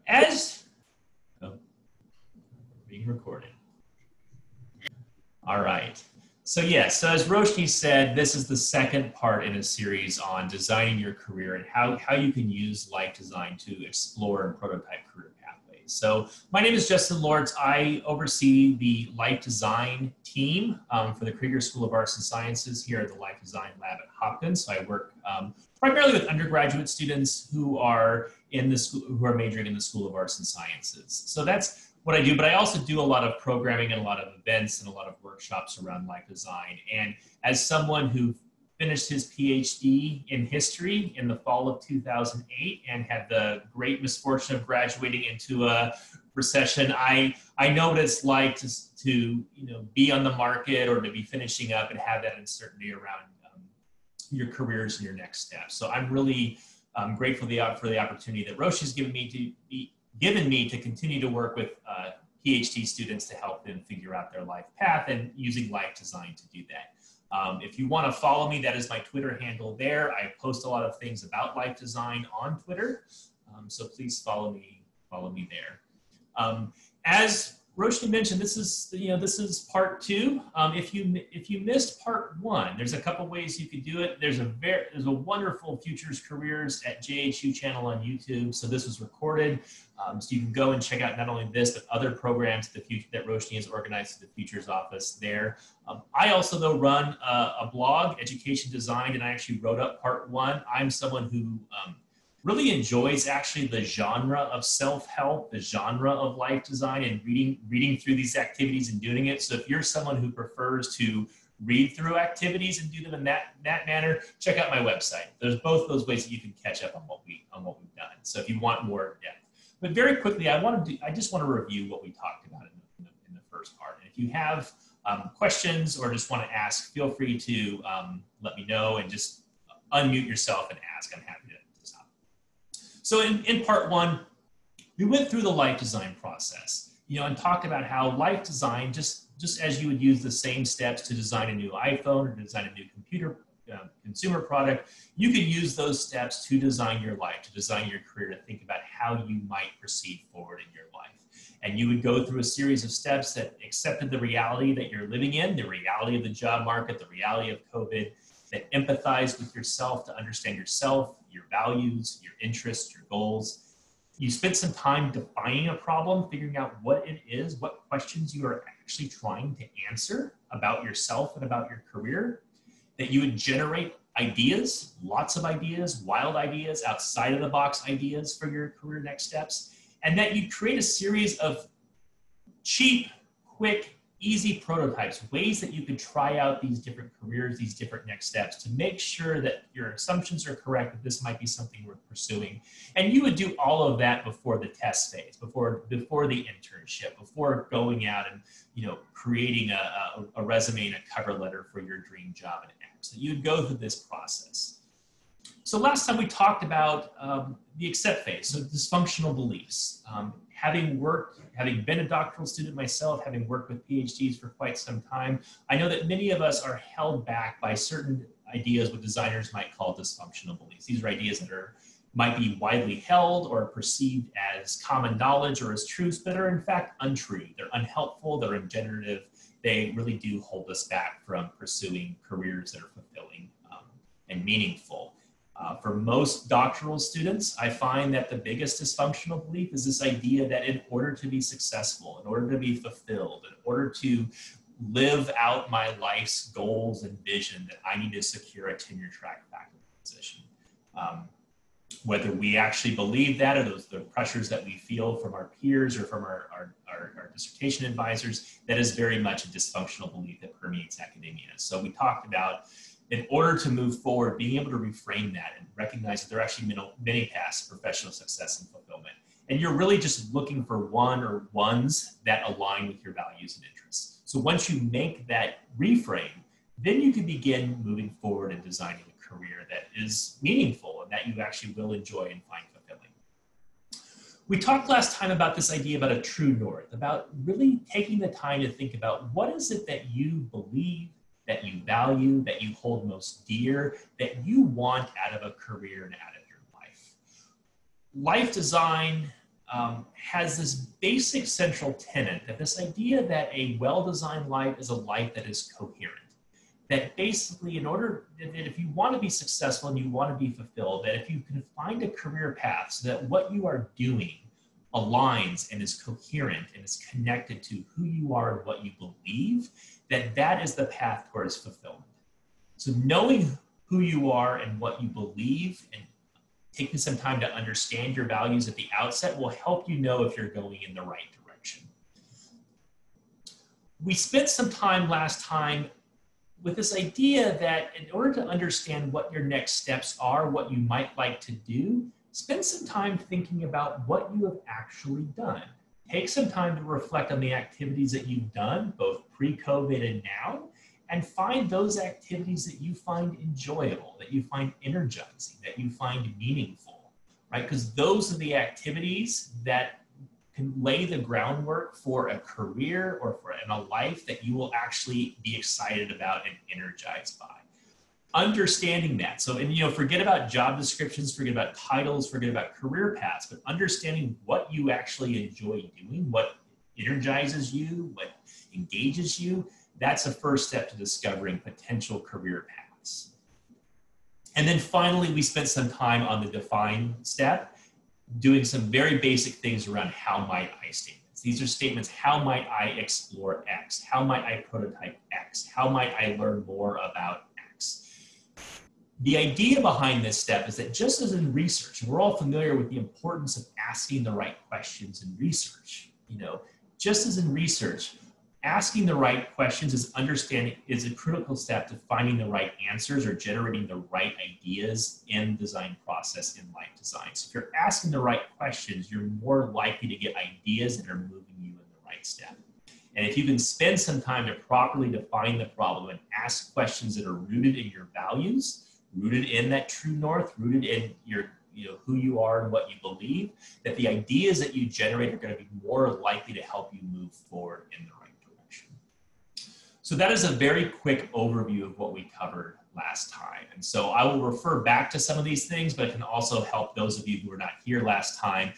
As being recorded. All right. So yes, so as Roshni said, this is the second part in a series on designing your career and how you can use life design to explore and prototype career pathways. So my name is Justin Lortz. I oversee the life design team for the Krieger School of Arts and Sciences here at the Life Design Lab at Hopkins. So I work primarily with undergraduate students who are in the school, who are majoring in the School of Arts and Sciences. So that's what I do, but I also do a lot of programming and a lot of events and a lot of workshops around life design. And as someone who finished his PhD in history in the fall of 2008 and had the great misfortune of graduating into a recession, I know what it's like to be on the market or to be finishing up and have that uncertainty around your careers and your next steps. So I'm really grateful for the opportunity that Roche has given me to continue to work with PhD students to help them figure out their life path and using life design to do that. If you want to follow me, that is my Twitter handle there. I post a lot of things about life design on Twitter, so please follow me there. As Roshni mentioned, this is part two. If you missed part one, there's a couple ways you could do it. There's a wonderful Futures Careers at JHU channel on YouTube. So this was recorded, so you can go and check out not only this but other programs that Roshni has organized at the Futures office there. I also though run a blog, Education Design, and I actually wrote up part one. I'm someone who really enjoys actually the genre of self-help, the genre of life design, and reading through these activities and doing it. So if you're someone who prefers to read through activities and do them in that manner, check out my website. There's both those ways that you can catch up on what we've done. So if you want more depth. But very quickly, I just want to review what we talked about in the first part. And if you have questions or just want to ask, feel free to let me know and just unmute yourself and ask. I'm happy to. So in part one, we went through the life design process, and talked about how life design, just as you would use the same steps to design a new iPhone or design a new consumer product, you could use those steps to design your life, to design your career, to think about how you might proceed forward in your life. And you would go through a series of steps that accepted the reality that you're living in, the reality of the job market, the reality of COVID, that empathize with yourself to understand yourself, your values, your interests, your goals. You spent some time defining a problem, figuring out what it is, what questions you are actually trying to answer about yourself and about your career, that you would generate ideas, lots of ideas, wild ideas, outside of the box ideas for your career next steps, and that you create a series of cheap, quick, easy prototypes, ways that you could try out these different careers, these different next steps to make sure that your assumptions are correct, that this might be something worth pursuing. And you would do all of that before the test phase, before the internship, before going out and creating a resume and a cover letter for your dream job and app. So you'd go through this process. So last time we talked about the accept phase, so dysfunctional beliefs. Having been a doctoral student myself, having worked with PhDs for quite some time, I know that many of us are held back by certain ideas what designers might call dysfunctional beliefs. These are ideas that might be widely held or perceived as common knowledge or as truths, but are in fact untrue. They're unhelpful, they're ungenerative. They really do hold us back from pursuing careers that are fulfilling and meaningful. For most doctoral students, I find that the biggest dysfunctional belief is this idea that in order to be successful, in order to be fulfilled, in order to live out my life's goals and vision, that I need to secure a tenure-track faculty position. Whether we actually believe that, or the pressures that we feel from our peers or from our dissertation advisors, that is very much a dysfunctional belief that permeates academia. So we talked about, in order to move forward, being able to reframe that and recognize that there are actually many paths to professional success and fulfillment. And you're really just looking for one or ones that align with your values and interests. So once you make that reframe, then you can begin moving forward and designing a career that is meaningful and that you actually will enjoy and find fulfilling. We talked last time about this idea about a true north, about really taking the time to think about what is it that you believe, that you value, that you hold most dear, that you want out of a career and out of your life. Life design, has this basic central tenet that this idea that a well-designed life is a life that is coherent. That basically, in order that if you want to be successful and you want to be fulfilled, that if you can find a career path so that what you are doing aligns and is coherent and is connected to who you are and what you believe, that that is the path towards fulfillment. So knowing who you are and what you believe and taking some time to understand your values at the outset will help you know if you're going in the right direction. We spent some time last time with this idea that in order to understand what your next steps are, what you might like to do, spend some time thinking about what you have actually done. Take some time to reflect on the activities that you've done, both pre-COVID and now, and find those activities that you find enjoyable, that you find energizing, that you find meaningful, right? Because those are the activities that can lay the groundwork for a career or for a life that you will actually be excited about and energized by. Understanding that. So, and forget about job descriptions, forget about titles, forget about career paths, but understanding what you actually enjoy doing, what energizes you, what engages you, that's a first step to discovering potential career paths. And then finally, we spent some time on the define step, doing some very basic things around how might I statements. These are statements, how might I explore X? How might I prototype X? How might I learn more about X? The idea behind this step is that just as in research, we're all familiar with the importance of asking the right questions in research. Just as in research, asking the right questions is a critical step to finding the right answers or generating the right ideas in the design process in life design. So if you're asking the right questions, you're more likely to get ideas that are moving you in the right step. And if you can spend some time to properly define the problem and ask questions that are rooted in your values, rooted in that true north, rooted in your who you are and what you believe, that the ideas that you generate are going to be more likely to help you move forward in the right direction. So that is a very quick overview of what we covered last time. And so I will refer back to some of these things, but it can also help those of you who were not here last time,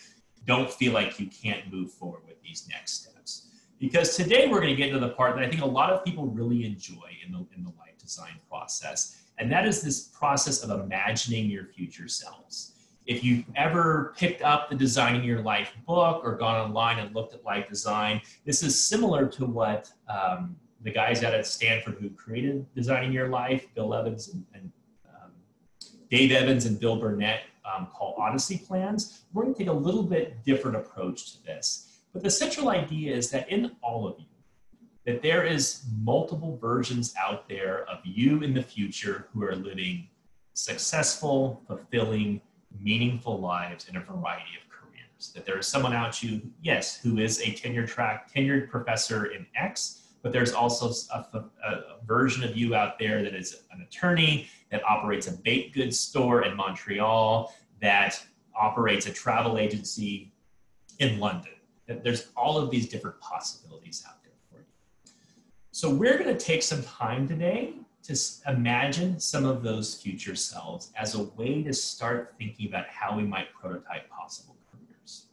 don't feel like you can't move forward with these next steps. Because today we're going to get into the part that I think a lot of people really enjoy in the life design process. And that is this process of imagining your future selves. If you've ever picked up the Designing Your Life book or gone online and looked at life design, this is similar to what the guys out at Stanford who created Designing Your Life, Bill Evans and Dave Evans and Bill Burnett call Odyssey plans. We're going to take a little bit different approach to this. But the central idea is that in all of you, that there is multiple versions out there of you in the future who are living successful, fulfilling, meaningful lives in a variety of careers. That there is someone out you, yes, who is a tenured professor in X, but there's also a version of you out there that is an attorney, that operates a baked goods store in Montreal, that operates a travel agency in London. That there's all of these different possibilities out there for you. So we're going to take some time today to imagine some of those future selves as a way to start thinking about how we might prototype possible careers.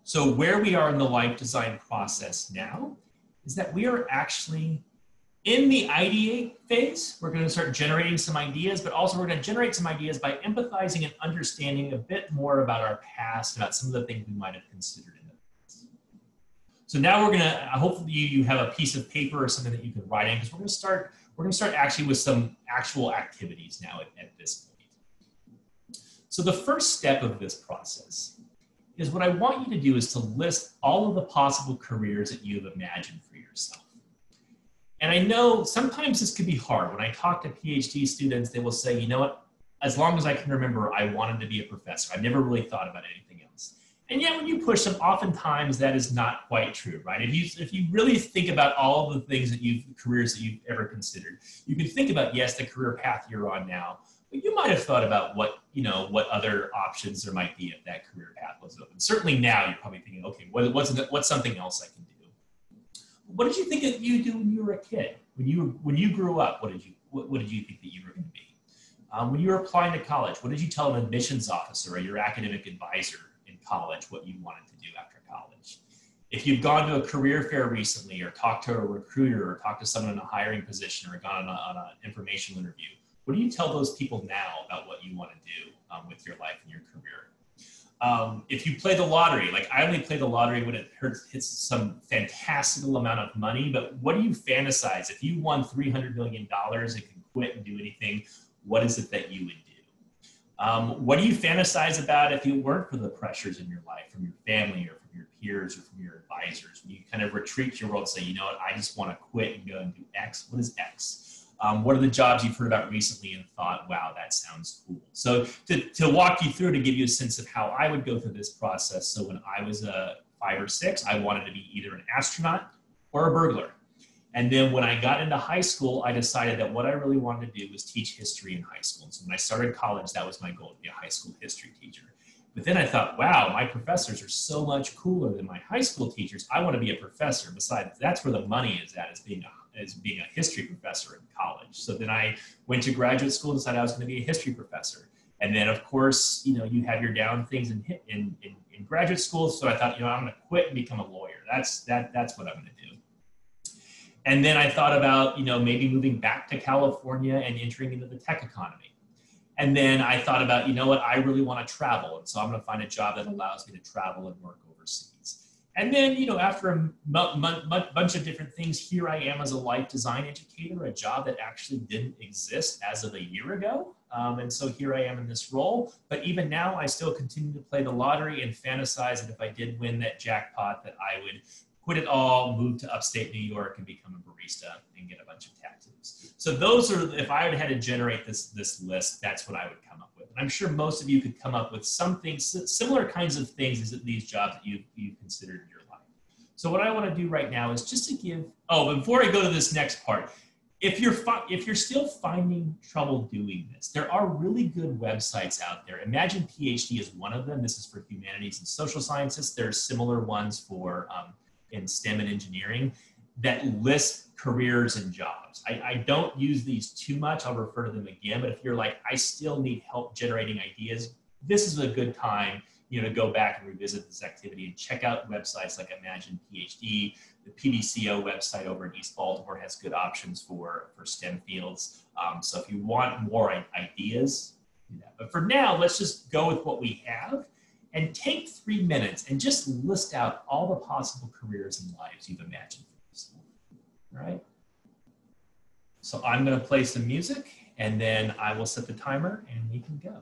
So where we are in the life design process now is that we are actually in the ideate phase. We're going to start generating some ideas, but also we're going to generate some ideas by empathizing and understanding a bit more about our past, about some of the things we might have considered in the past. So now we're going to, hopefully you have a piece of paper or something that you can write in, because we're going to start actually with some actual activities now at this point. So the first step of this process is what I want you to do is to list all of the possible careers that you have imagined for yourself. And I know sometimes this can be hard. When I talk to PhD students, they will say, you know what, as long as I can remember, I wanted to be a professor. I've never really thought about anything else. And yet when you push them, oftentimes that is not quite true, right? If you really think about all of the things careers that you've ever considered, you can think about, yes, the career path you're on now, but you might have thought about what other options there might be if that career path was open. Certainly now you're probably thinking, okay, what's something else I can do? What did you think that you do when you were a kid? When you grew up, what did you think that you were going to be? When you were applying to college, what did you tell an admissions officer or your academic advisor in college what you wanted to do after college. If you've gone to a career fair recently or talked to a recruiter or talked to someone in a hiring position or gone on an informational interview, what do you tell those people now about what you want to do with your life and your career? If you play the lottery, like I only play the lottery when it hits some fantastical amount of money, but what do you fantasize? If you won $300 million and could quit and do anything, what is it that you would do? What do you fantasize about if you weren't for the pressures in your life from your family or from your peers or from your advisors? When you kind of retreat to your world and say, you know what, I just want to quit and go and do X. What is X? What are the jobs you've heard about recently and thought, wow, that sounds cool? So to walk you through, to give you a sense of how I would go through this process. So when I was 5 or 6, I wanted to be either an astronaut or a burglar. And then when I got into high school, I decided that what I really wanted to do was teach history in high school. And so when I started college, that was my goal, to be a high school history teacher. But then I thought, wow, my professors are so much cooler than my high school teachers. I want to be a professor. Besides, that's where the money is at, as being a history professor in college. So then I went to graduate school and decided I was going to be a history professor. And then, of course, you know, you have your down things in graduate school. So I thought, you know, I'm going to quit and become a lawyer. That's what I'm going to do. And then I thought about, you know, maybe moving back to California and entering into the tech economy. And then I thought about, you know what, I really want to travel. And so I'm going to find a job that allows me to travel and work overseas. And then, you know, after a bunch of different things, here I am as a life design educator, a job that actually didn't exist as of a year ago. And so here I am in this role. But even now, I still continue to play the lottery and fantasize that if I did win that jackpot, that I would quit it all, move to upstate New York and become a barista and get a bunch of tattoos. So those are, if I had to generate this list, that's what I would come up with. And I'm sure most of you could come up with something, similar kinds of things as these jobs that you've considered in your life. So what I want to do right now is just to give, before I go to this next part, if you're still finding trouble doing this, there are really good websites out there. Imagine PhD is one of them. This is for humanities and social sciences. There are similar ones for in STEM and engineering that list careers and jobs. I don't use these too much. I'll refer to them again, but if you're like, I still need help generating ideas, this is a good time, you know, to go back and revisit this activity and check out websites like Imagine PhD. The PDCO website over in East Baltimore has good options for STEM fields. So if you want more ideas, do that. But for now, let's just go with what we have. And take 3 minutes and just list out all the possible careers and lives you've imagined for yourself, all right? So I'm gonna play some music and then I will set the timer and we can go.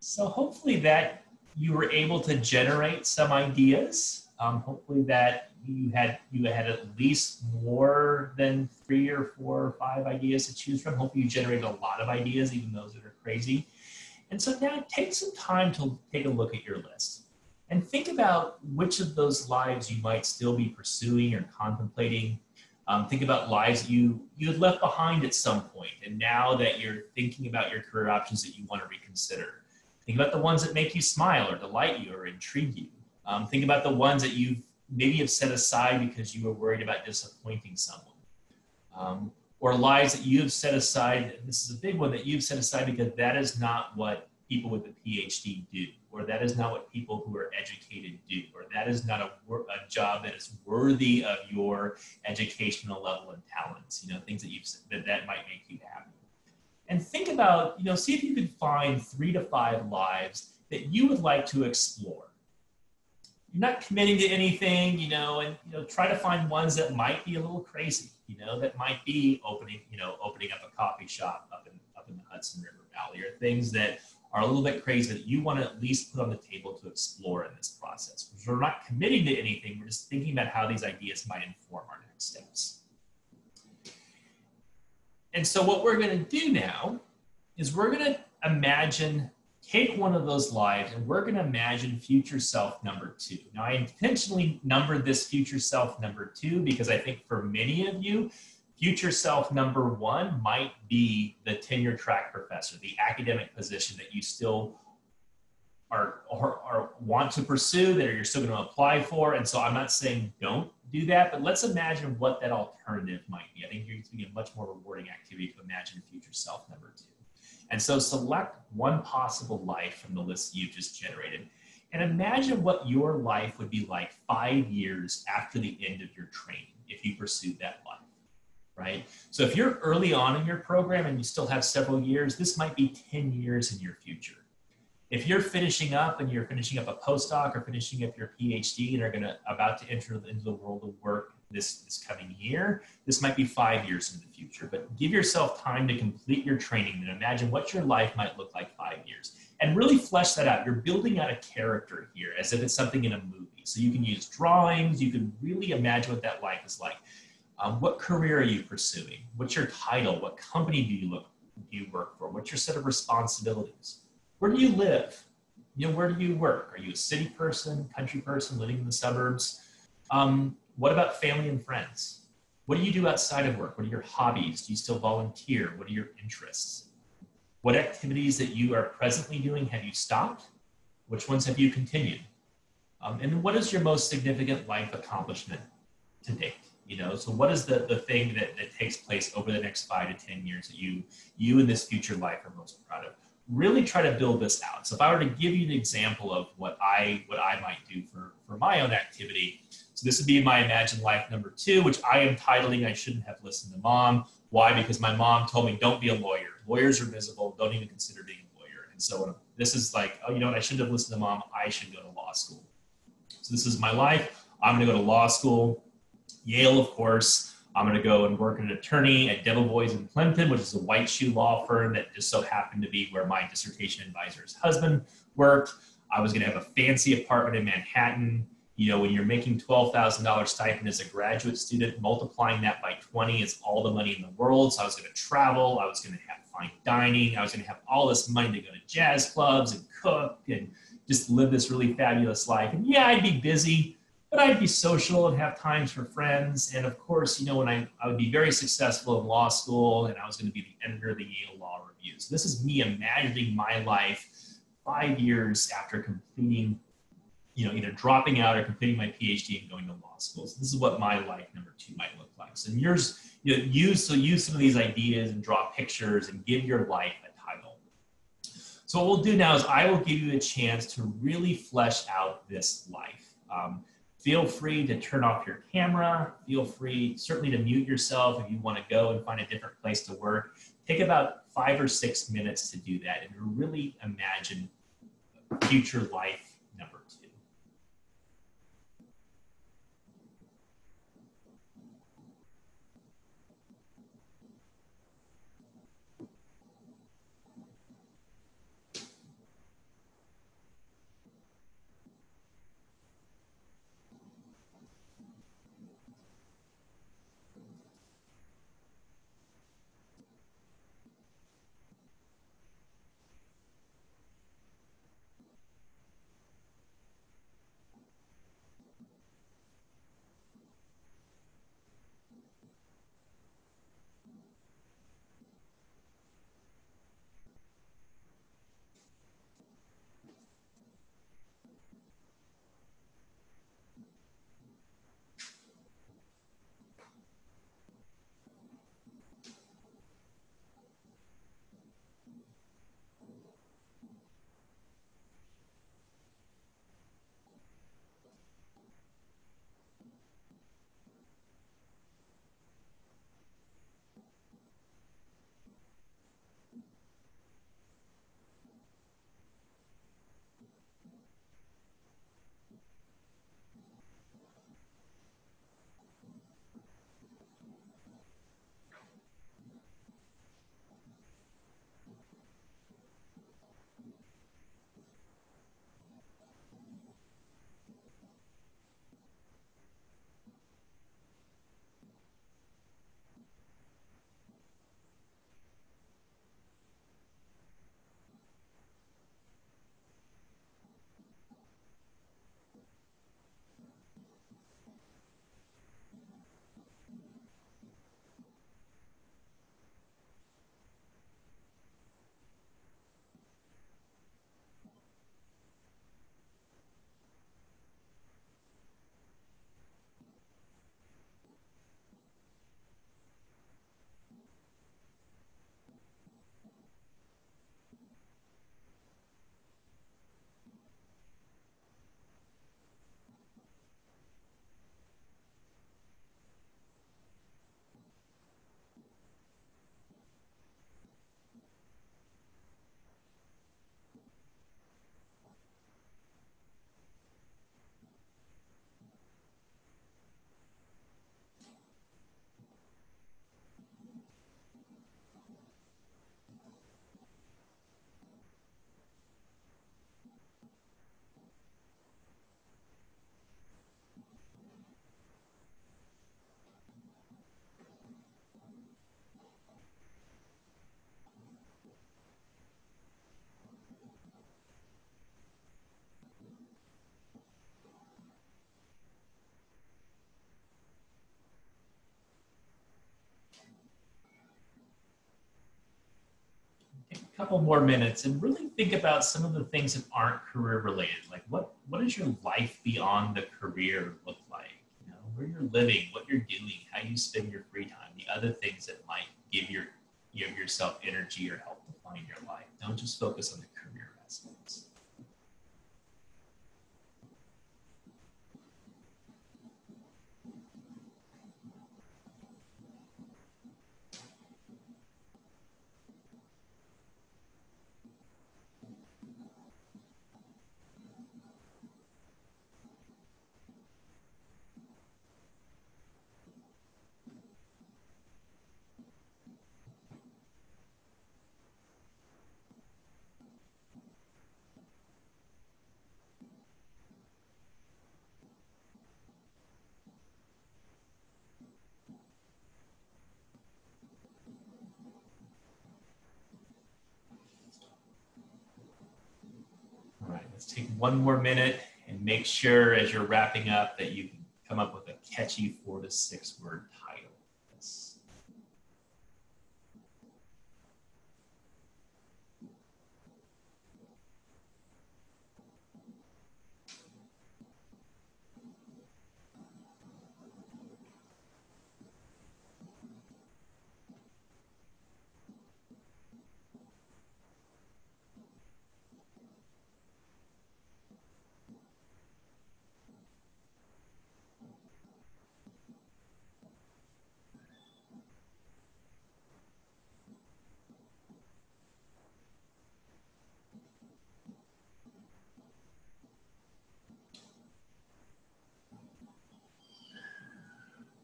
So hopefully that you were able to generate some ideas. Hopefully that you had at least more than 3 or 4 or 5 ideas to choose from. Hopefully you generated a lot of ideas, even those that are crazy. And so now take some time to take a look at your list and think about which of those lives you might still be pursuing or contemplating. Think about lives that you had left behind at some point, and now that you're thinking about your career options that you want to reconsider. Think about the ones that make you smile or delight you or intrigue you. Think about the ones that you maybe have set aside because you were worried about disappointing someone. Or lives that you've set aside, this is a big one, that you've set aside because that is not what people with a PhD do, or that is not what people who are educated do, or that is not a job that is worthy of your educational level and talents, things that that might make you happy. And think about, see if you could find 3 to 5 lives that you would like to explore. You're not committing to anything, and try to find ones that might be a little crazy, that might be opening up a coffee shop up in the Hudson River Valley, or things that are a little bit crazy that you want to at least put on the table to explore in this process. Because we're not committing to anything, we're just thinking about how these ideas might inform our next steps. And so what we're going to do now is we're going to take one of those lives, and we're going to imagine future self number 2. Now, I intentionally numbered this future self number 2 because I think for many of you, future self number 1 might be the tenure track professor, the academic position that you still are want to pursue, that you're still going to apply for. And so I'm not saying don't do that, but let's imagine what that alternative might be. I think it's going to be a much more rewarding activity to imagine future self number 2. And so select one possible life from the list you've just generated and imagine what your life would be like 5 years after the end of your training if you pursued that life, right? So if you're early on in your program and you still have several years, this might be 10 years in your future. If you're finishing up and you're finishing up a postdoc or finishing up your PhD and are about to enter into the world of work this coming year, this might be 5 years in the future. But give yourself time to complete your training and imagine what your life might look like 5 years. And really flesh that out. You're building out a character here as if it's something in a movie. So you can use drawings. You can really imagine what that life is like. What career are you pursuing? What's your title? What company do you work for? What's your set of responsibilities? Where do you live? Where do you work? Are you a city person, country person, living in the suburbs? What about family and friends? What do you do outside of work? What are your hobbies? Do you still volunteer? What are your interests? What activities that you are presently doing have you stopped? Which ones have you continued? And what is your most significant life accomplishment to date? So what is the thing that takes place over the next 5 to 10 years that you in this future life are most proud of? Really try to build this out. So if I were to give you an example of what I might do for my own activity, so this would be my imagined life number 2, which I am titling I Shouldn't Have Listened to Mom. Why? Because my mom told me, don't be a lawyer. Lawyers are miserable. Don't even consider being a lawyer. And so this is like, oh, I shouldn't have listened to mom. I should go to law school. So this is my life. I'm going to go to law school, Yale, of course. I'm going to go and work as an attorney at Debevoise in Plimpton, which is a white shoe law firm that just so happened to be where my dissertation advisor's husband worked. I was going to have a fancy apartment in Manhattan. When you're making $12,000 stipend as a graduate student, multiplying that by 20 is all the money in the world. So I was going to travel. I was going to have fine dining. I was going to have all this money to go to jazz clubs and cook and just live this really fabulous life. And yeah, I'd be busy, but I'd be social and have times for friends. And of course, when I would be very successful in law school, and I was going to be the editor of the Yale Law Review. So this is me imagining my life 5 years after completing, either dropping out or completing my PhD and going to law school. So this is what my life number 2 might look like. So yours, use some of these ideas and draw pictures and give your life a title. So what we'll do now is I will give you a chance to really flesh out this life. Feel free to turn off your camera. Feel free certainly to mute yourself if you want to go and find a different place to work. Take about 5 or 6 minutes to do that and really imagine future life number 2. couple more minutes and really think about some of the things that aren't career related. Like what does your life beyond the career look like? You know, where you're living, what you're doing, how you spend your free time, the other things that might give yourself energy or help define your life. Don't just focus on the career aspects. All right, let's take one more minute and make sure as you're wrapping up that you can come up with a catchy 4 to 6 word title. Yes.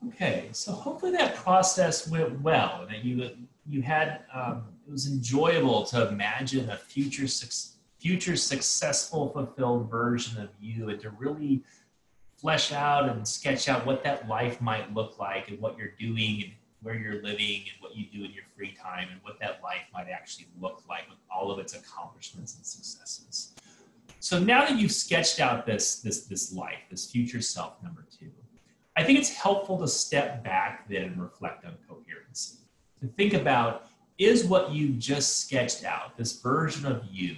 Okay, so hopefully that process went well, that you had it was enjoyable to imagine a future successful, fulfilled version of you, and to really flesh out and sketch out what that life might look like and what you're doing and where you're living and what you do in your free time and what that life might actually look like with all of its accomplishments and successes. So now that you've sketched out this life, this future self number 2, I think it's helpful to step back then and reflect on coherency. To think about, is what you just sketched out, this version of you,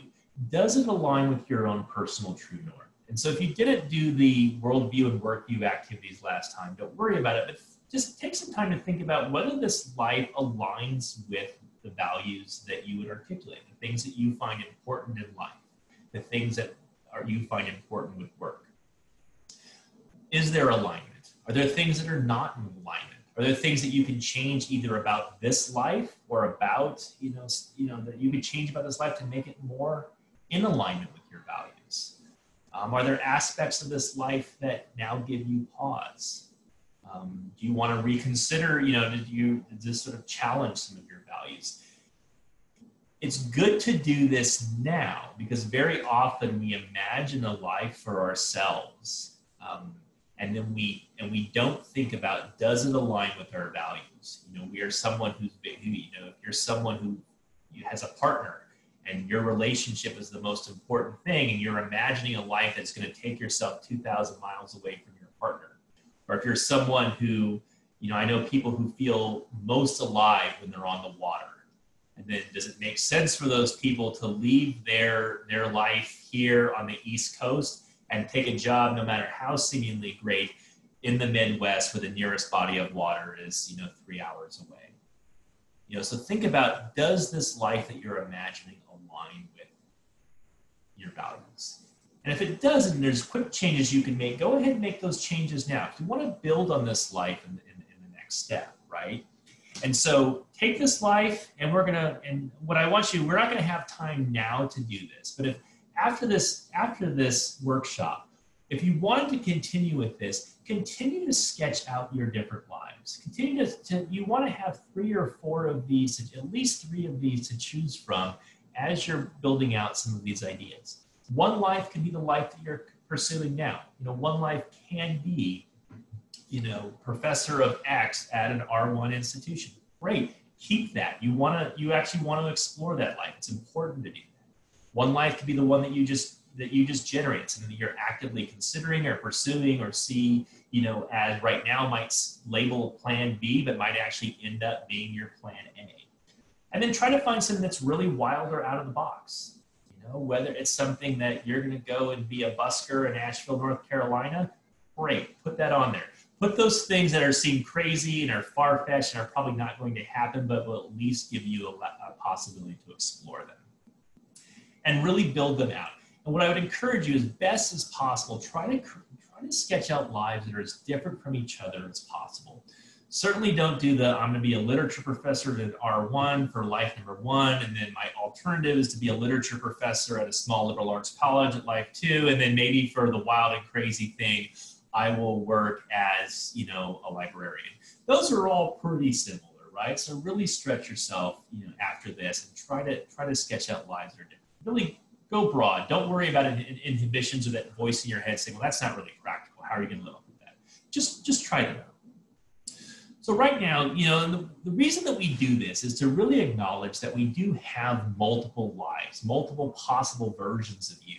does it align with your own personal true north? And so if you didn't do the worldview and workview activities last time, don't worry about it, but just take some time to think about whether this life aligns with the values that you would articulate, the things that you find important in life, the things that you find important with work. Is there alignment? Are there things that are not in alignment? Are there things that you can change either about this life or about, that you could change about this life to make it more in alignment with your values? Are there aspects of this life that now give you pause? Do you want to reconsider, did this sort of challenge some of your values? It's good to do this now because very often we imagine a life for ourselves. And then we don't think about, does it align with our values? We are someone if you're someone who has a partner and your relationship is the most important thing, and you're imagining a life that's going to take yourself 2,000 miles away from your partner. Or if you're someone who, I know people who feel most alive when they're on the water. And then does it make sense for those people to leave their life here on the East Coast and take a job, no matter how seemingly great, in the Midwest where the nearest body of water is, 3 hours away? So think about, does this life that you're imagining align with your values? And if it doesn't, there's quick changes you can make. Go ahead and make those changes now. If you want to build on this life in the next step, right? And so take this life, and we're not gonna have time now to do this, but if after this workshop, if you wanted to continue with this, continue to sketch out your different lives. Continue you want to have 3 or 4 of these, at least 3 of these to choose from as you're building out some of these ideas. One life can be the life that you're pursuing now. One life can be, professor of X at an R1 institution. Great, keep that. You actually want to explore that life. It's important to do that. One life could be the one that you just generate, something that you're actively considering or pursuing or see, as right now might label plan B, but might actually end up being your plan A. And then try to find something that's really wild or out of the box. You know, whether it's something that you're going to go and be a busker in Asheville, North Carolina, great, put that on there. Put those things that are seem crazy and are far-fetched and are probably not going to happen, but will at least give you a possibility to explore them. And really build them out. And what I would encourage you, as best as possible, try to sketch out lives that are as different from each other as possible. Certainly don't do the, I'm going to be a literature professor at R1 for life number 1, and then my alternative is to be a literature professor at a small liberal arts college at life 2, and then maybe for the wild and crazy thing, I will work as, you know, a librarian. Those are all pretty similar, right? So really stretch yourself, you know, after this and try to sketch out lives that are different. Really go broad. Don't worry about inhibitions or that voice in your head saying, well, that's not really practical. How are you going to live up with that? Just try it out. So right now, you know, the reason that we do this is to really acknowledge that we do have multiple lives, multiple possible versions of you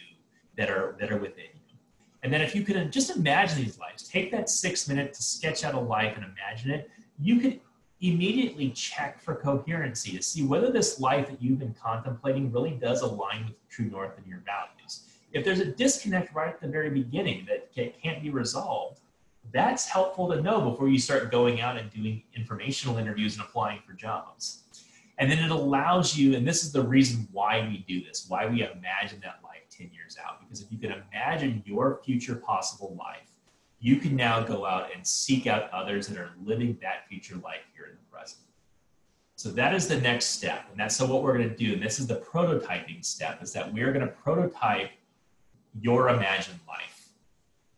that are within you. And then if you could just imagine these lives, take that 6 minutes to sketch out a life and imagine it, you could immediately check for coherency to see whether this life that you've been contemplating really does align with true north and your values. If there's a disconnect right at the very beginning that can't be resolved, that's helpful to know before you start going out and doing informational interviews and applying for jobs. And then it allows you, and this is the reason why we do this, why we imagine that life 10 years out, because if you can imagine your future possible life, you can now go out and seek out others that are living that future life here in the present. So that is the next step. And that's what we're going to do. And this is the prototyping step, is that we're going to prototype your imagined life.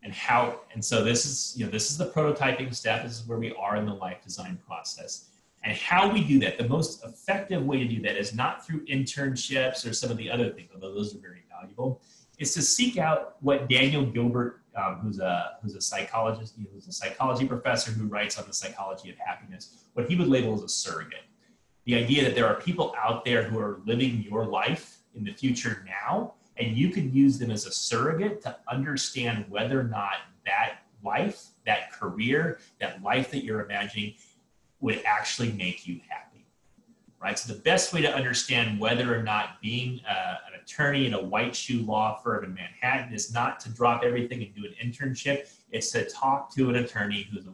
And so this is the prototyping step. This is where we are in the life design process. And how we do that, the most effective way to do that is not through internships or some of the other things, although those are very valuable, is to seek out what Daniel Gilbert, who's a psychologist, who's a psychology professor who writes on the psychology of happiness, what he would label as a surrogate. The idea that there are people out there who are living your life in the future now, and you could use them as a surrogate to understand whether or not that life, that career, that life that you're imagining would actually make you happy, right? So the best way to understand whether or not being an attorney in a white shoe law firm in Manhattan is not to drop everything and do an internship. It's to talk to an attorney who's,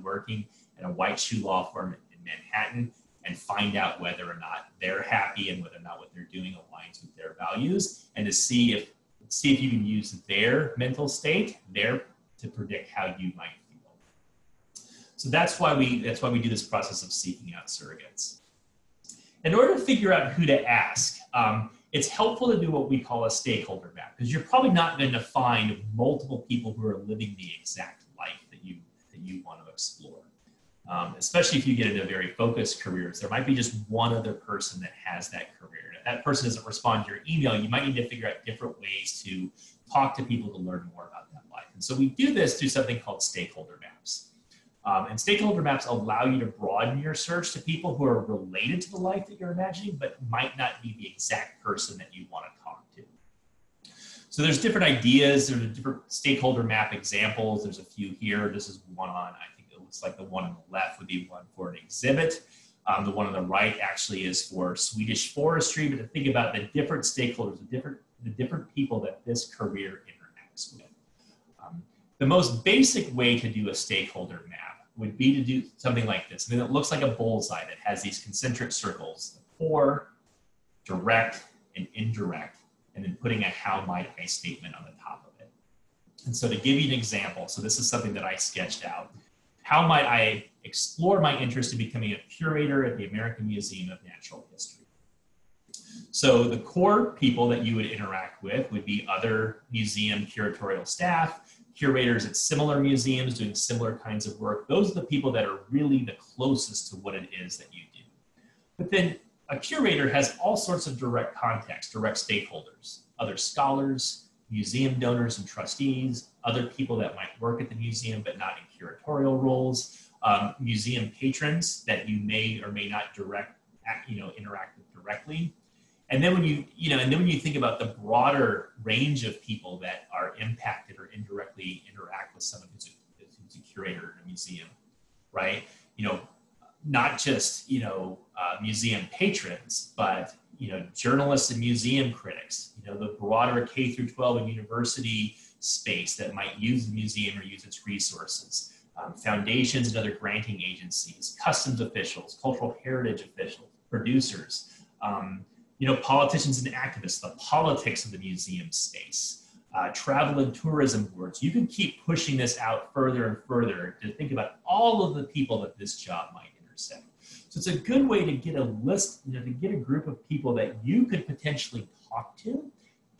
working in a white shoe law firm in Manhattan and find out whether or not they're happy and whether or not what they're doing aligns with their values, and to see if you can use their mental state there to predict how you might feel. So that's why we do this process of seeking out surrogates. In order to figure out who to ask, it's helpful to do what we call a stakeholder map, because you're probably not going to find multiple people who are living the exact life that you want to explore. Especially if you get into very focused careers, there might be just one other person that has that career. If that person doesn't respond to your email, you might need to figure out different ways to talk to people to learn more about that life. And so we do this through something called stakeholder maps. And stakeholder maps allow you to broaden your search to people who are related to the life that you're imagining, but might not be the exact person that you want to talk to. So there's different ideas, there's different stakeholder map examples. There's a few here. This is one on, looks like the one on the left would be one for an exhibit. The one on the right actually is for Swedish forestry, but to think about the different stakeholders, the different people that this career interacts with. The most basic way to do a stakeholder map would be to do something like this. And then it looks like a bullseye that has these concentric circles, core, direct, and indirect, and then putting a how might I statement on the top of it. And so to give you an example, so this is something that I sketched out. How might I explore my interest in becoming a curator at the American Museum of Natural History? So the core people that you would interact with would be other museum curatorial staff, curators at similar museums doing similar kinds of work. Those are the people that are really the closest to what it is that you do. But then a curator has all sorts of direct contacts, direct stakeholders, other scholars, museum donors and trustees, other people that might work at the museum but not in curatorial roles, museum patrons that you may or may not interact with directly. And then when you think about the broader range of people that are impacted or indirectly interact with someone who's a curator in a museum, right? Not just museum patrons, but journalists and museum critics, the broader K through 12 and university space that might use the museum or use its resources, foundations and other granting agencies, customs officials, cultural heritage officials, producers, politicians and activists, the politics of the museum space, travel and tourism boards. You can keep pushing this out further and further to think about all of the people that this job might intersect. So it's a good way to get a list, to get a group of people that you could potentially talk to,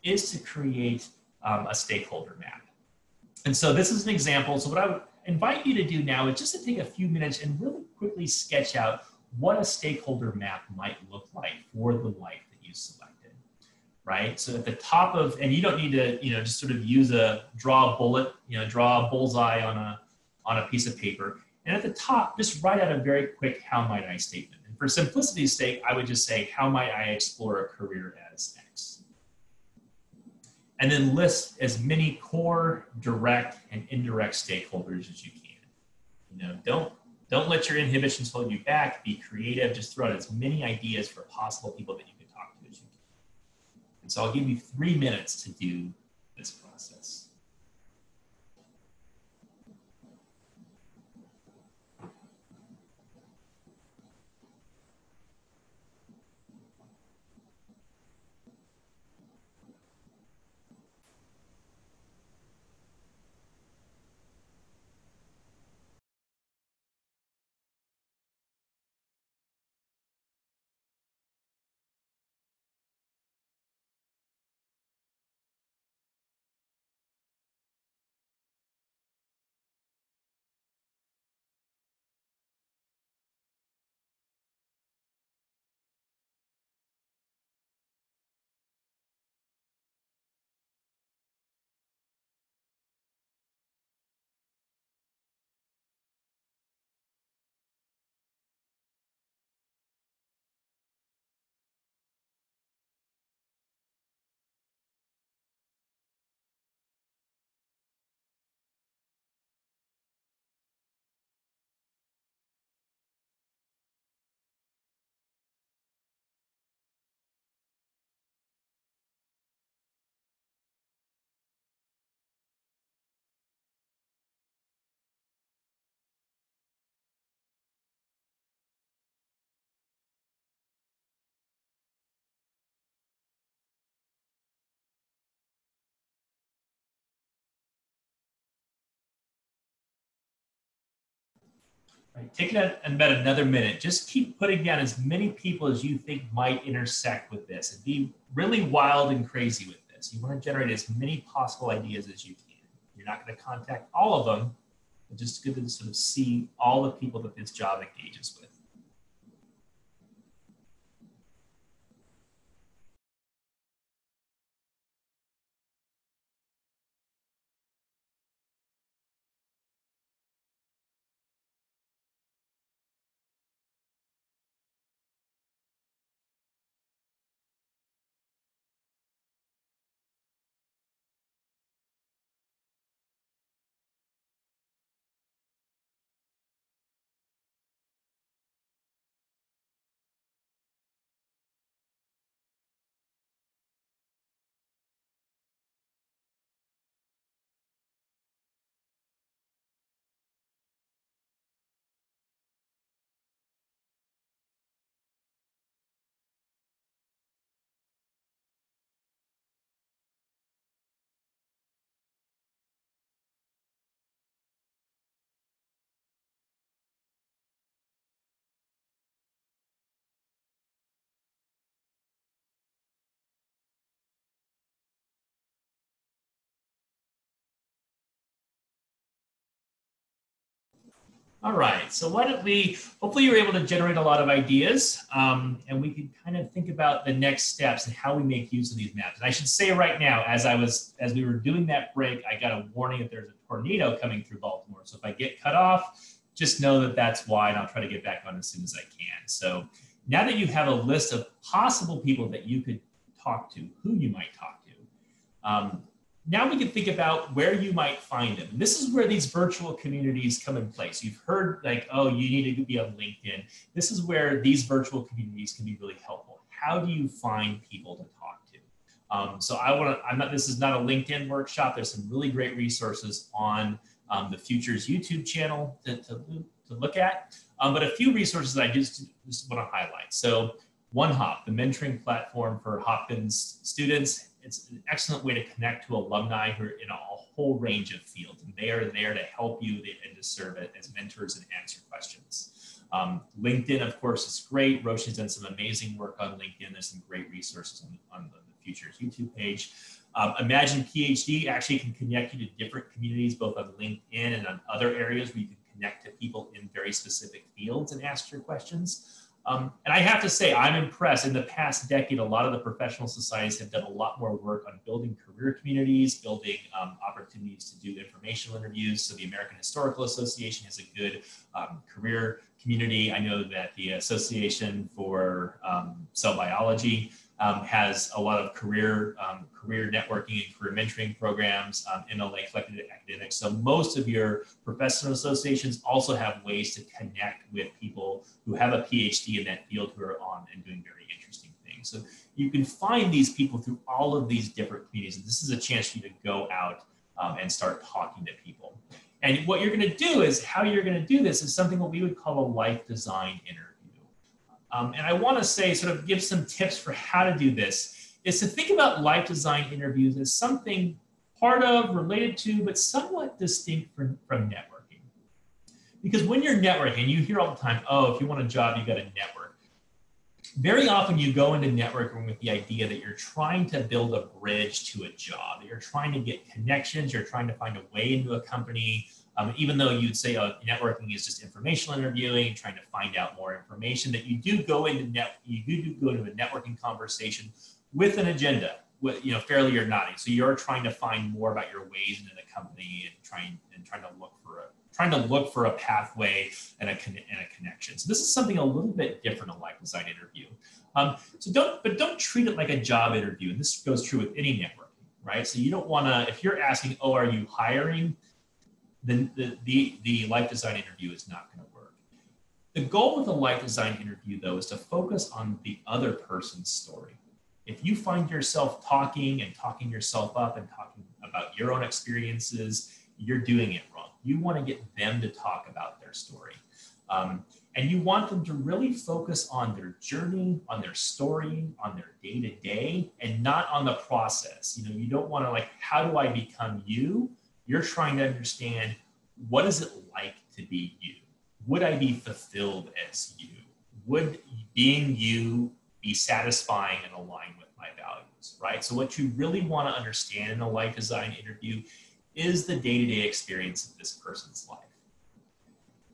is to create a stakeholder map. And so this is an example. So what I would invite you to do now is just to take a few minutes and really quickly sketch out what a stakeholder map might look like for the life that you selected, right? So at the top of, and you don't need to, just sort of draw a bullet, draw a bullseye on a piece of paper. And at the top, just write out a very quick how might I statement. And for simplicity's sake, I would just say, how might I explore a career as X? And then list as many core, direct, and indirect stakeholders as you can. Don't let your inhibitions hold you back. Be creative. Just throw out as many ideas for possible people that you can talk to as you can. And so I'll give you 3 minutes to do this process. Right, take it about another minute. Just keep putting down as many people as you think might intersect with this, and be really wild and crazy with this. You want to generate as many possible ideas as you can. You're not going to contact all of them, but just good to sort of see all the people that this job engages with. All right, so why don't we, hopefully you're able to generate a lot of ideas, and we can kind of think about the next steps and how we make use of these maps. And I should say right now, as we were doing that break, I got a warning that there's a tornado coming through Baltimore. So if I get cut off, just know that that's why, and I'll try to get back on as soon as I can. So now that you have a list of possible people that you could talk to, who you might talk to, Now we can think about where you might find them. And this is where these virtual communities come in place. You've heard like, oh, you need to be on LinkedIn. This is where these virtual communities can be really helpful. How do you find people to talk to? So this is not a LinkedIn workshop. There's some really great resources on the PHutures YouTube channel to look at. But a few resources that I just want to highlight. So OneHop, the mentoring platform for Hopkins students. It's an excellent way to connect to alumni who are in a whole range of fields, and they are there to help you and to serve as mentors and answer questions. LinkedIn, of course, is great. Roche has done some amazing work on LinkedIn. There's some great resources on the PHutures YouTube page. Imagine PhD actually can connect you to different communities, both on LinkedIn and on other areas where you can connect to people in very specific fields and ask your questions. And I have to say, I'm impressed. In the past decade, a lot of the professional societies have done a lot more work on building career communities, building opportunities to do informational interviews. So the American Historical Association has a good career community. I know that the Association for Cell Biology has a lot of career networking and career mentoring programs, MLA collected academics. So most of your professional associations also have ways to connect with people who have a PhD in that field who are on and doing very interesting things. So you can find these people through all of these different communities. And this is a chance for you to go out and start talking to people. And what you're going to do is, how you're going to do this is something what we would call a life design interview. And I want to say, sort of give some tips for how to do this, is to think about life design interviews as something part of, related to, but somewhat distinct from networking. Because when you're networking, you hear all the time, oh, if you want a job, you got to network. Very often you go into networking with the idea that you're trying to build a bridge to a job, that you're trying to get connections, you're trying to find a way into a company. Even though you'd say networking is just informational interviewing, trying to find out more information, that you do go into a networking conversation with an agenda, fairly or not. So you're trying to find more about your ways into the company and trying to look for a pathway and a connection. So this is something a little bit different in a life design interview. Don't treat it like a job interview. And this goes true with any networking, right? So you don't want to, if you're asking, oh, are you hiring? Then the life design interview is not going to work. The goal with a life design interview, though, is to focus on the other person's story. If you find yourself talking yourself up and talking about your own experiences, you're doing it wrong. You want to get them to talk about their story. And you want them to really focus on their journey, on their story, on their day-to-day, and not on the process. You don't want to like, how do I become you? You're trying to understand, what is it like to be you? Would I be fulfilled as you? Would being you be satisfying and aligned with my values, right? So what you really want to understand in a life design interview is the day-to-day experience of this person's life.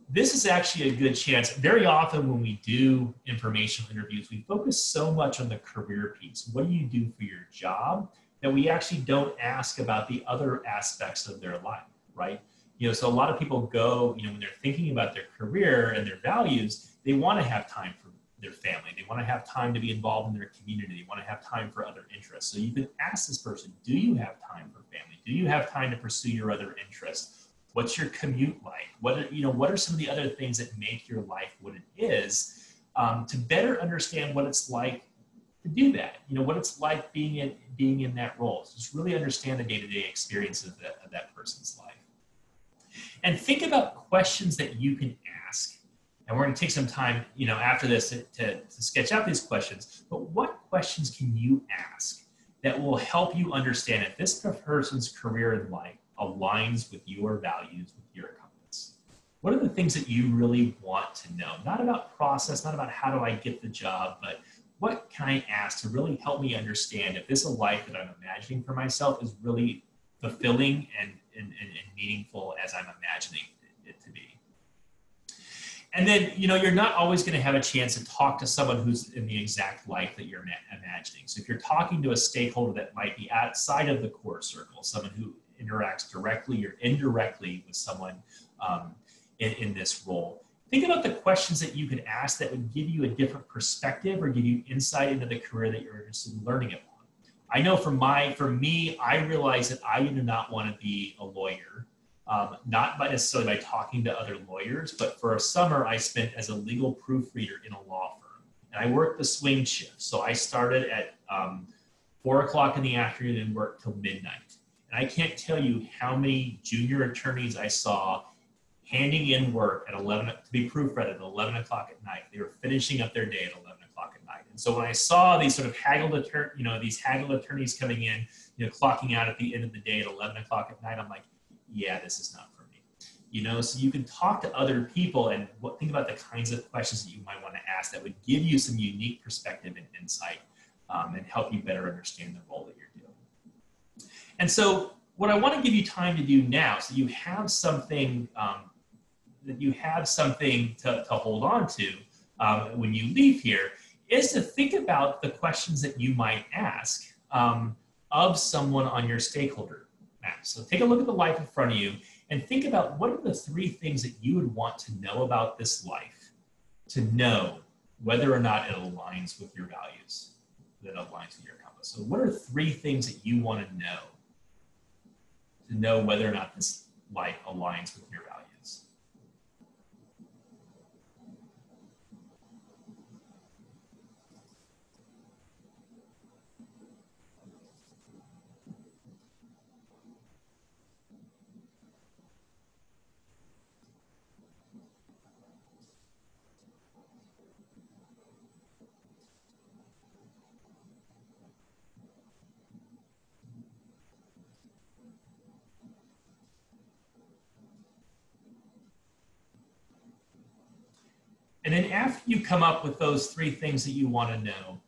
This is actually a good chance. Very often when we do informational interviews, we focus so much on the career piece. What do you do for your job? That we actually don't ask about the other aspects of their life, right? So a lot of people go, when they're thinking about their career and their values, they want to have time for their family. They want to have time to be involved in their community. They want to have time for other interests. So you can ask this person, do you have time for family? Do you have time to pursue your other interests? What's your commute like? What are some of the other things that make your life what it is, to better understand what it's like to do that, what it's like being in that role. So just really understand the day-to-day experience of that person's life. And think about questions that you can ask. And we're going to take some time, after this to sketch out these questions. But what questions can you ask that will help you understand if this person's career in life aligns with your values, with your compass? What are the things that you really want to know? Not about process, not about how do I get the job, but what can I ask to really help me understand if this is a life that I'm imagining for myself is really fulfilling and meaningful as I'm imagining it to be. And then, you're not always going to have a chance to talk to someone who's in the exact life that you're imagining. So if you're talking to a stakeholder that might be outside of the core circle, someone who interacts directly or indirectly with someone in this role, think about the questions that you could ask that would give you a different perspective or give you insight into the career that you're interested in learning about. I know for me, I realized that I did not want to be a lawyer, not necessarily by talking to other lawyers, but for a summer I spent as a legal proofreader in a law firm. And I worked the swing shift. So I started at 4 o'clock in the afternoon and worked till midnight. And I can't tell you how many junior attorneys I saw handing in work at 11 to be proofread at 11 o'clock at night. They were finishing up their day at 11 o'clock at night. And so when I saw these sort of haggled attorneys coming in, clocking out at the end of the day at 11 o'clock at night, I'm like, yeah, this is not for me. So you can talk to other people and think about the kinds of questions that you might want to ask that would give you some unique perspective and insight and help you better understand the role that you're doing. And so what I want to give you time to do now, so you have something to hold on to when you leave here, is to think about the questions that you might ask of someone on your stakeholder map. So take a look at the life in front of you and think about what are the 3 things that you would want to know about this life to know whether or not it aligns with your values, that it aligns with your compass. So what are 3 things that you want to know whether or not this life aligns with your values? And then after you come up with those 3 things that you want to know,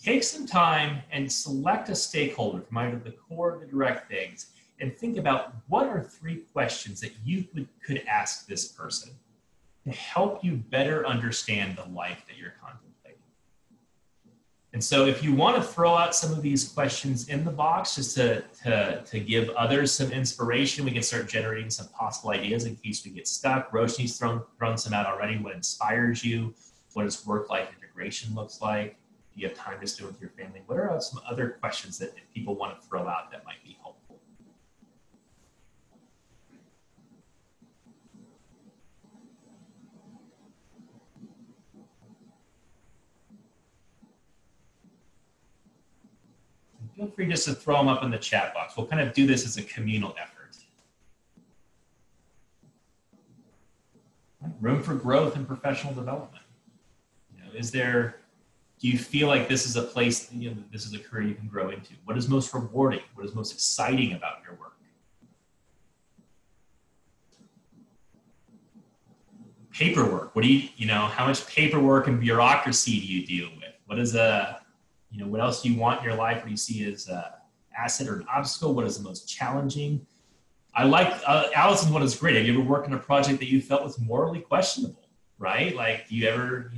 take some time and select a stakeholder from either the core or the direct things and think about what are 3 questions that you could ask this person to help you better understand the life that you're contemplating. And so if you want to throw out some of these questions in the box just to give others some inspiration, we can start generating some possible ideas in case we get stuck. Roshni's thrown some out already. What inspires you? What does work-life integration looks like? Do you have time to stay with your family? What are some other questions that people want to throw out that might be helpful? Feel free just to throw them up in the chat box. We'll kind of do this as a communal effort. Room for growth and professional development. Do you feel like this is a place, this is a career you can grow into? What is most rewarding? What is most exciting about your work? Paperwork. How much paperwork and bureaucracy do you deal with? What else do you want in your life? What do you see as an asset or an obstacle? What is the most challenging? I like Allison's one is great. Have you ever worked on a project that you felt was morally questionable, right? Like, do you ever,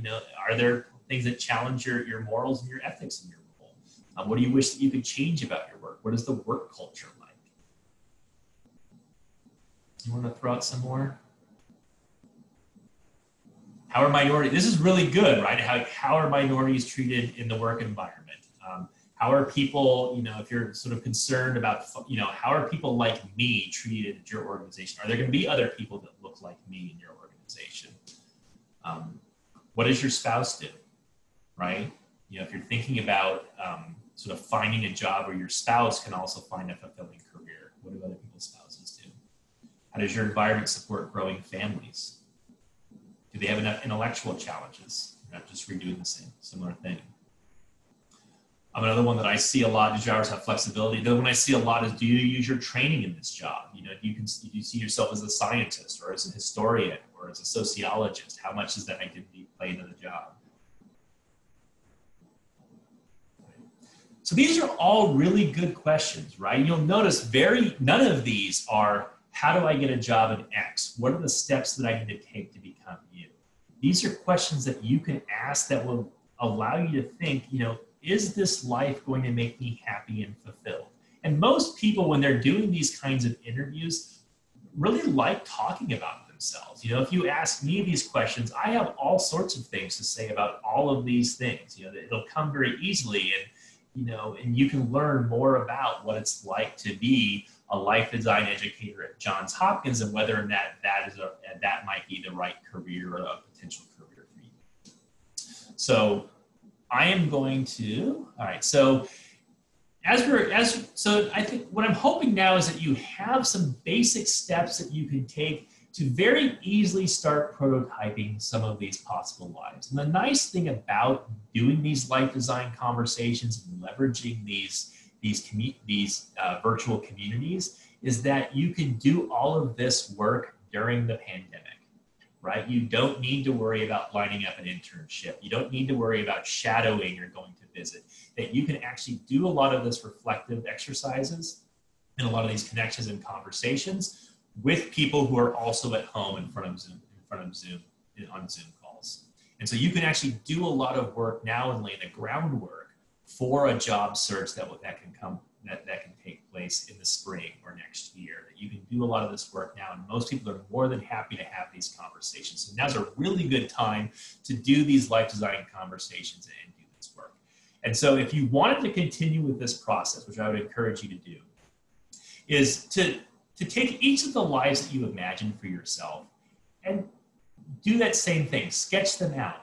are there things that challenge your morals and your ethics in your role? What do you wish that you could change about your work? What is the work culture like? You want to throw out some more? How are minorities? This is really good, right? How are minorities treated in the work environment? How are people, if you're sort of concerned about, how are people like me treated at your organization? Are there going to be other people that look like me in your organization? What does your spouse do, right? If you're thinking about sort of finding a job where your spouse can also find a fulfilling career, what do other people's spouses do? How does your environment support growing families? Do they have enough intellectual challenges? You're not just redoing the same, similar thing. Another one that I see a lot, do your hours have flexibility? The one I see a lot is, do you use your training in this job? Do you see yourself as a scientist or as a historian or as a sociologist? How much does that activity play into the job? So these are all really good questions, right? You'll notice none of these are, how do I get a job in X? What are the steps that I need to take to become you? These are questions that you can ask that will allow you to think, is this life going to make me happy and fulfilled? And most people, when they're doing these kinds of interviews, really like talking about themselves. If you ask me these questions, I have all sorts of things to say about all of these things. It'll come very easily. and you can learn more about what it's like to be a life design educator at Johns Hopkins and whether or not that might be the right career or a potential career for you. So I am going to, all right, so so I think what I'm hoping now is that you have some basic steps that you can take to very easily start prototyping some of these possible lives. And the nice thing about doing these life design conversations and leveraging these virtual communities is that you can do all of this work during the pandemic, right? You don't need to worry about lining up an internship. You don't need to worry about shadowing or going to visit. That you can actually do a lot of this reflective exercises and a lot of these connections and conversations with people who are also at home in front of Zoom on Zoom calls. And so you can actually do a lot of work now and lay the groundwork for a job search that can take place in the spring or next year. That you can do a lot of this work now, and most people are more than happy to have these conversations. So now's a really good time to do these life design conversations and do this work. And so if you wanted to continue with this process, which I would encourage you to do, is to take each of the lives that you imagine for yourself and do that same thing, sketch them out.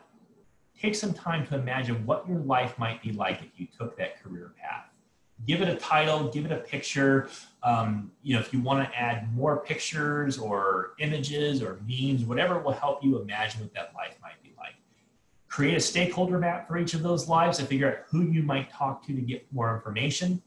Take some time to imagine what your life might be like if you took that career path. Give it a title, give it a picture. If you want to add more pictures or images or memes, whatever will help you imagine what that life might be like. Create a stakeholder map for each of those lives and figure out who you might talk to get more information.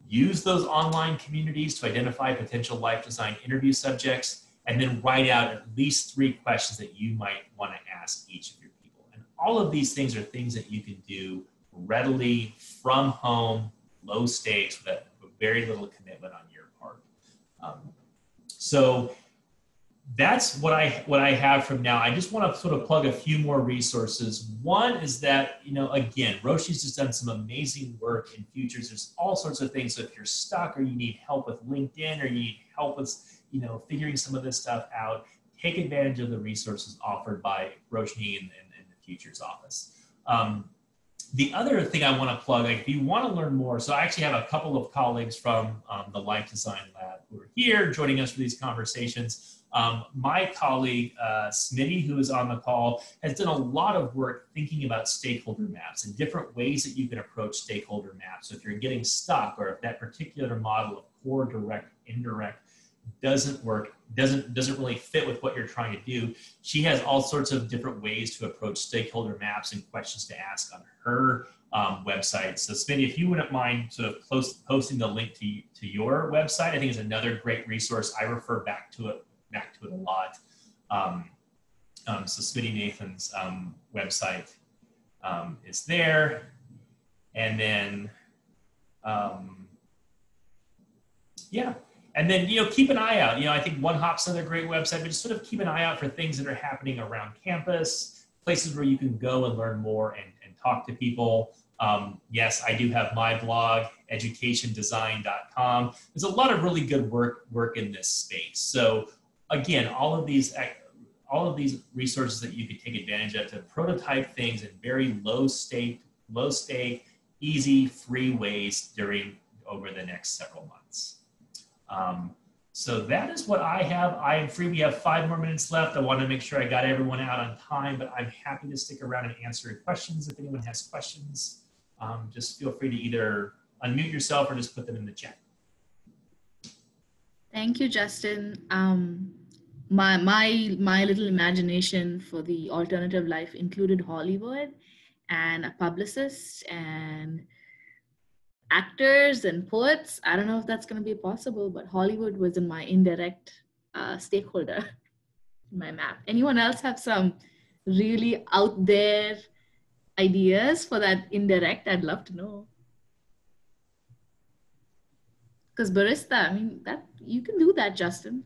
Use those online communities to identify potential life design interview subjects, and then write out at least 3 questions that you might want to ask each of your people. And all of these things are things that you can do readily from home, low stakes, with very little commitment on your part. So that's what I have from now. I just want to sort of plug a few more resources. One is that, again, Roshi's just done some amazing work in PHutures. There's all sorts of things. So if you're stuck or you need help with LinkedIn or you need help with, figuring some of this stuff out, take advantage of the resources offered by Roshni and the PHutures office. The other thing I want to plug, if you want to learn more, so I actually have a couple of colleagues from the Life Design Lab who are here joining us for these conversations. My colleague, Smitty, who is on the call, has done a lot of work thinking about stakeholder maps and different ways that you can approach stakeholder maps. So if you're getting stuck, or if that particular model of core, direct, indirect doesn't work, doesn't really fit with what you're trying to do, she has all sorts of different ways to approach stakeholder maps and questions to ask on her website. So Smitty, if you wouldn't mind sort of posting the link to your website, I think is another great resource. I refer back to it a lot. So Smitty Nathan's website is there. And then, yeah. And then, keep an eye out. I think One Hop's another great website, but just sort of keep an eye out for things that are happening around campus, places where you can go and learn more and talk to people. Yes, I do have my blog, educationdesign.com. There's a lot of really good work in this space. So again, all of these resources that you can take advantage of to prototype things in very low stake, easy, free ways over the next several months. So that is what I have. I am free. We have 5 more minutes left. I want to make sure I got everyone out on time, but I'm happy to stick around and answer questions. If anyone has questions, just feel free to either unmute yourself or just put them in the chat. Thank you, Justin. My little imagination for the alternative life included Hollywood and a publicist and actors and poets. I don't know if that's going to be possible, but Hollywood was in my indirect stakeholder in my map. Anyone else have some really out there ideas for that indirect? I'd love to know. Because barista, I mean, that you can do that, Justin.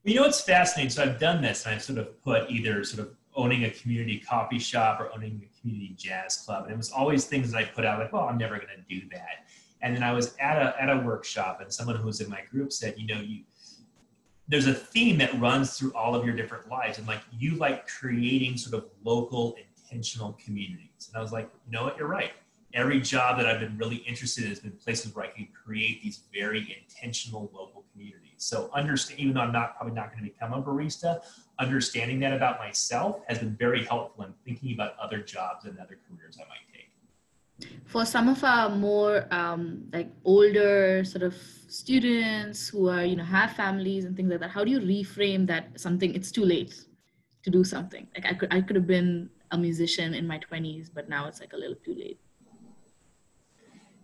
It's fascinating. So I've done this, and I've sort of put either sort of owning a community coffee shop or owning a community jazz club. And it was always things that I put out like, well, I'm never going to do that. And then I was at a workshop, and someone who was in my group said, there's a theme that runs through all of your different lives. And you like creating sort of local intentional communities. And I was like, you know what, you're right. every job that I've been really interested in has been places where I can create these very intentional local communities. So understand, even though I'm probably not going to become a barista, understanding that about myself has been very helpful in thinking about other jobs and other careers I might take. For some of our more like older sort of students who are, you know, have families and things like that, how do you reframe that it's too late to do something? Like I could have been a musician in my 20s, but now it's like a little too late.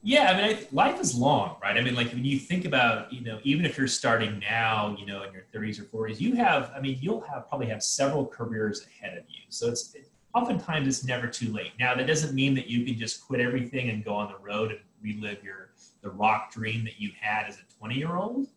Yeah, I mean, life is long, right? I mean, like when you think about, you know, even if you're starting now, you know, in your 30s or 40s, you'll probably have several careers ahead of you. So oftentimes it's never too late. Now, that doesn't mean that you can just quit everything and go on the road and relive the rock dream that you had as a 20-year-old.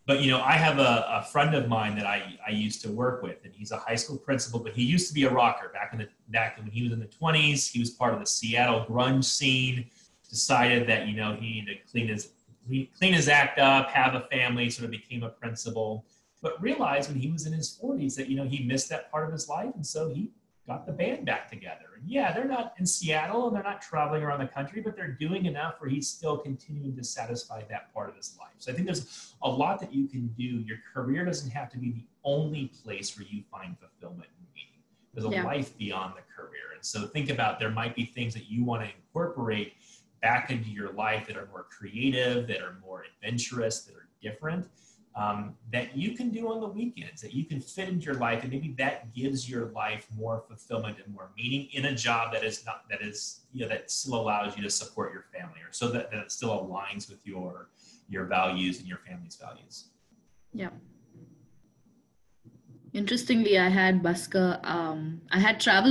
But, you know, I have a friend of mine that I used to work with, and he's a high school principal, but he used to be a rocker back when he was in the 20s. He was part of the Seattle grunge scene, decided that, you know, he needed to clean his act up, have a family, sort of became a principal, but realized when he was in his 40s that, you know, he missed that part of his life. And so he got the band back together. And yeah, they're not in Seattle and they're not traveling around the country, but they're doing enough where he's still continuing to satisfy that part of his life. So I think there's a lot that you can do. Your career doesn't have to be the only place where you find fulfillment and meaning. There's a life beyond the career. And so think about, there might be things that you want to incorporate back into your life that are more creative, that are more adventurous, that are different. That you can do on the weekends, that you can fit into your life, and maybe that gives your life more fulfillment and more meaning in a job that still allows you to support your family, or so that it still aligns with your values and your family's values. Yeah. Interestingly, I had traveled